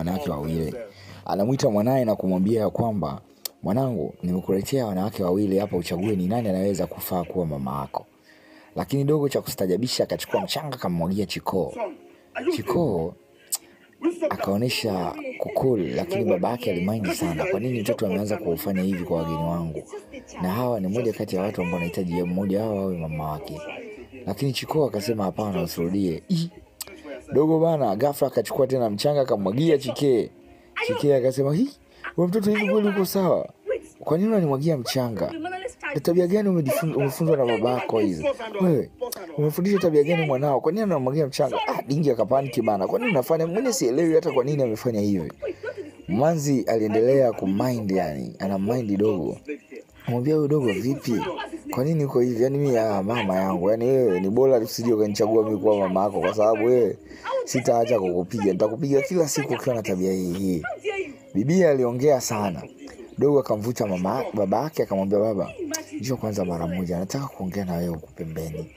wanawake wawili. Anamuita mwanae na kumwambia kwamba mwanangu, nimekuletea wanawake wawili hapa, uchague ni nani anaweza kufaa kuwa mama yako. Lakini dogo cha kustajabisha akachukua mchanga akamwagia Chikoo. Chikoo akaonesha kukul, lakini babake alimaindi sana. Kwa nini mtoto ameanza kufanya hivi kwa wageni wangu? Na hawa ni moja kati ya watu ambao wanahitaji mmoja wao awe mama wake. Lakini Chikoo akasema hapana, usirudie. Dogo bana ghafla akachukua tena mchanga akamwagia Chikee. Chikee akasema, wewe mtoto hivi kweli uko sawa? Kwa nini unanimwagia mchanga? Ni tabia gani umefunzwa na babako hizo? Wewe umefundisha tabia gani mwanao? Kwa nini unamwagia mchanga? Dingi akapaniki bana. Kwa nini unafanya? Mimi sielewi hata kwa nini amefanya hivi. Manzi aliendelea kumind, yani ana mind dogo. Mwambia wewe dogo, vipi? Kwa nini uko hivi? Yani mimi mama yangu, yani wewe ni bora usije ukanichagua mimi kuwa mama yako, kwa sababu wewe sitaacha kukupiga. Nitakupiga kila siku ukiwa na tabia hii. Bibi aliongea sana. Dogo akamvuta babake akamwambia, baba, njoo kwanza mara moja, nataka kuongea na wewe huko pembeni.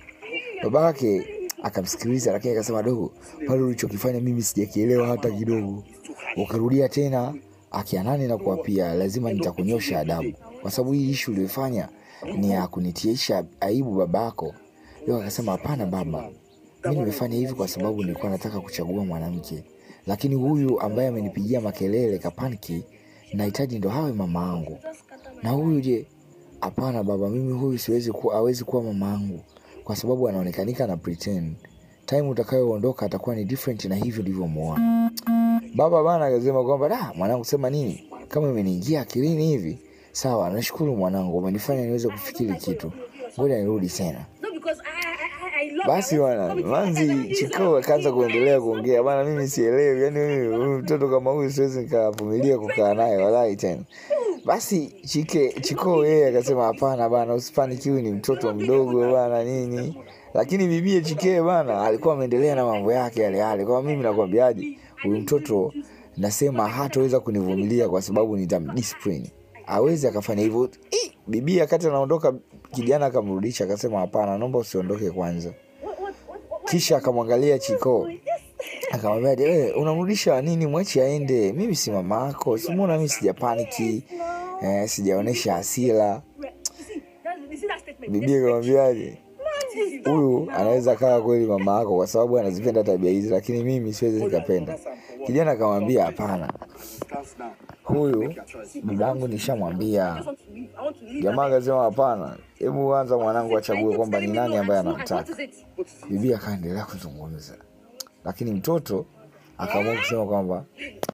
Babake akamsikiliza, lakini akasema, dogo, pale ulichokifanya mimi sijakielewa hata kidogo. Ukarudia tena akianani na kuapia, lazima nitakunyosha adabu, kwa sababu hii issue uliyofanya ni ya kunitiisha aibu babako. Dogo akasema, hapana baba, mimi nimefanya hivi kwa sababu nilikuwa nataka kuchagua mwanamke, lakini huyu ambaye amenipigia makelele kapaniki nahitaji ndo hawe mama yangu. Na huyu je? Hapana baba, mimi huyu hawezi kuwa mama yangu, kwa sababu anaonekanika na pretend. Time utakayoondoka atakuwa ni different na hivyo ndivyomuona. Baba bana akasema kwamba, mwanangu sema nini? Kama imeniingia akilini hivi, sawa, nashukuru mwanangu, umenifanya niweze kufikiri kitu. Ngoja nirudi tena. Basi bwana, Manzi Chikoo akaanza kuendelea kuongea, bana mimi sielewi, yani mimi mtoto kama huyu siwezi nikavumilia kukaa naye walai tena. Basi Chikoo yeye akasema, hapana bana, usipanikiwe, ni mtoto mdogo bana nini. Lakini bibi Chikee bana alikuwa ameendelea na mambo yake yale. Kwa mimi nakwambiaje, huyu mtoto nasema hataweza kunivumilia kwa sababu nitamdiscipline. Hawezi akafanya hivyo. Bibi akati anaondoka, kijana akamrudisha akasema, hapana, naomba usiondoke kwanza. Kisha akamwangalia Chikoo akamwambia, wewe unamrudisha nini? Mwache aende, mimi si mama yako. Simuona mimi sijapaniki, sijaonesha hasira. Bibi akamwambia, huyu anaweza kaa kweli mama yako kwa sababu anazipenda tabia hizi, lakini mimi siwezi nikapenda. Kijana akamwambia, hapana, huyu babangu nishamwambia. Jamaa akasema, hapana, hebu anza mwanangu achague kwamba ni nani ambaye anamtaka. Bibi akaendelea kuzungumza, lakini mtoto akaamua kusema kwamba